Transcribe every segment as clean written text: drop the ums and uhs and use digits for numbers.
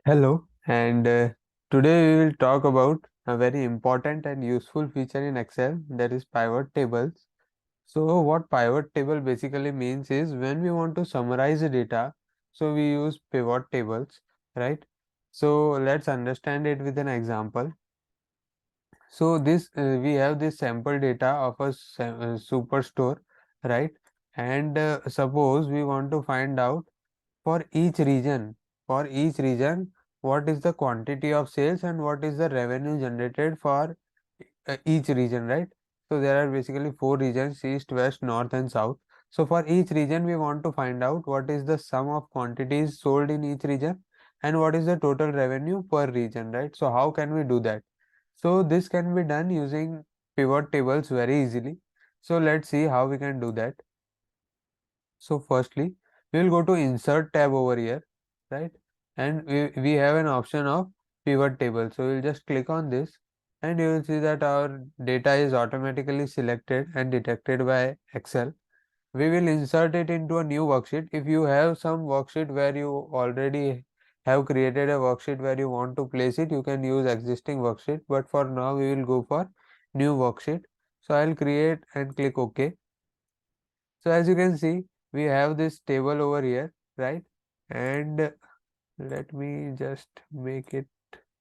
Hello, and today we will talk about a very important and useful feature in Excel, that is pivot tables. So what pivot table basically means is when we want to summarize the data, so we use pivot tables, right? So let's understand it with an example. So this we have this sample data of a superstore, right? And suppose we want to find out for each region for each region what is the quantity of sales and what is the revenue generated for each region, right? So there are basically four regions: east, west, north and south. So for each region we want to find out what is the sum of quantities sold in each region and what is the total revenue per region, right? So how can we do that? So this can be done using pivot tables very easily. So let's see how we can do that. So firstly, we will go to insert tab over here, right? And we have an option of pivot table. So we'll just click on this and you will see that our data is automatically selected and detected by Excel. We will insert it into a new worksheet. If you have some worksheet where you already have created a worksheet where you want to place it, you can use existing worksheet. But for now, we will go for new worksheet. So I'll create and click OK. So as you can see, we have this table over here, right? And let me just make it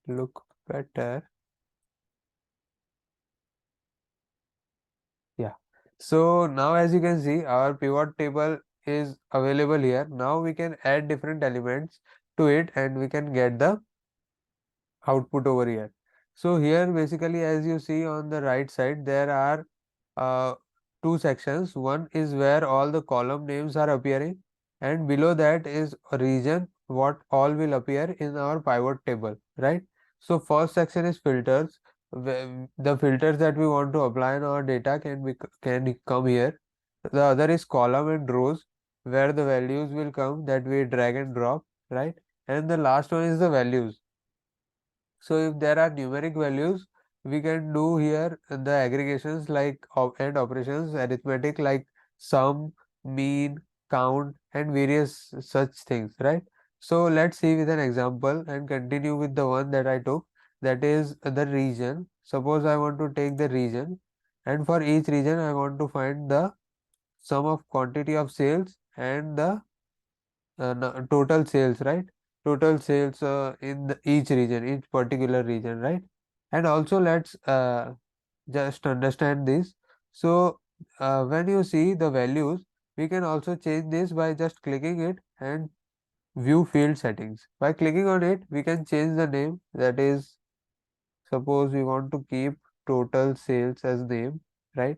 look better. Yeah. So now as you can see, our pivot table is available here. Now we can add different elements to it and we can get the output over here. So here basically as you see on the right side, there are uh, two sections. One is where all the column names are appearing and below that is a region what all will appear in our pivot table, right? So first section is filters. The filters that we want to apply on our data can come here. The other is column and rows where the values will come that we drag and drop, right? And the last one is the values. So if there are numeric values, we can do here the aggregations like and operations arithmetic like sum, mean, count and various such things, right? So let's see with an example and continue with the one that I took, that is the region. Suppose I want to take the region and for each region I want to find the sum of quantity of sales and the total sales, right? Total sales in each region, each particular region, right? And also let's just understand this. So when you see the values, we can also change this by just clicking it and view field settings. By clicking on it, we can change the name. That is, suppose we want to keep total sales as name, right?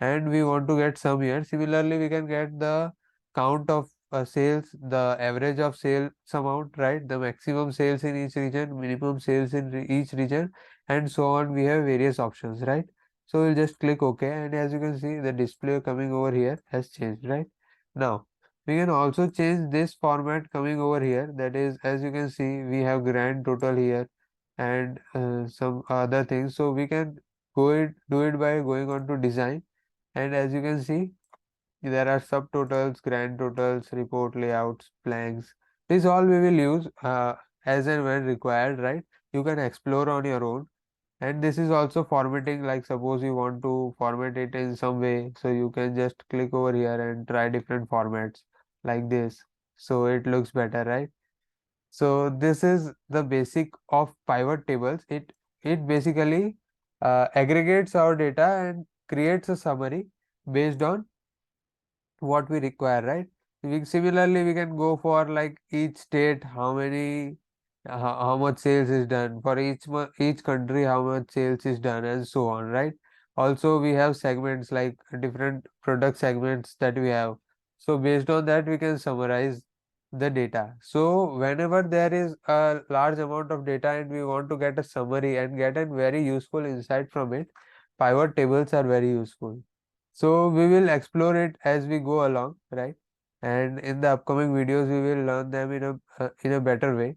And we want to get sum here. Similarly, we can get the count of sales, the average of sales amount, right? The maximum sales in each region, minimum sales in each region, and so on. We have various options, right? So we'll just click OK, and as you can see, the display coming over here has changed, right? Now, we can also change this format coming over here. That is, as you can see, we have grand total here and some other things. So we can do it by going on to design, and as you can see there are subtotals, grand totals, report layouts, blanks. This all we will use as and when required, right? You can explore on your own. And this is also formatting, like suppose you want to format it in some way, so you can just click over here and try different formats like this, so it looks better, right? So this is the basic of pivot tables. It basically aggregates our data and creates a summary based on what we require, right? Similarly, we can go for like each state, how many, how much sales is done for each country, how much sales is done, and so on, right? Also, we have segments like different product segments that we have. So based on that, we can summarize the data. So whenever there is a large amount of data and we want to get a summary and get a very useful insight from it, pivot tables are very useful. So we will explore it as we go along, right? And in the upcoming videos, we will learn them in a better way.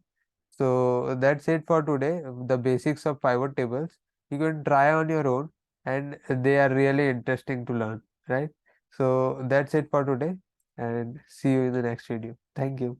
So that's it for today. The basics of pivot tables. You can try on your own, and they are really interesting to learn, right? So that's it for today, and see you in the next video. Thank you.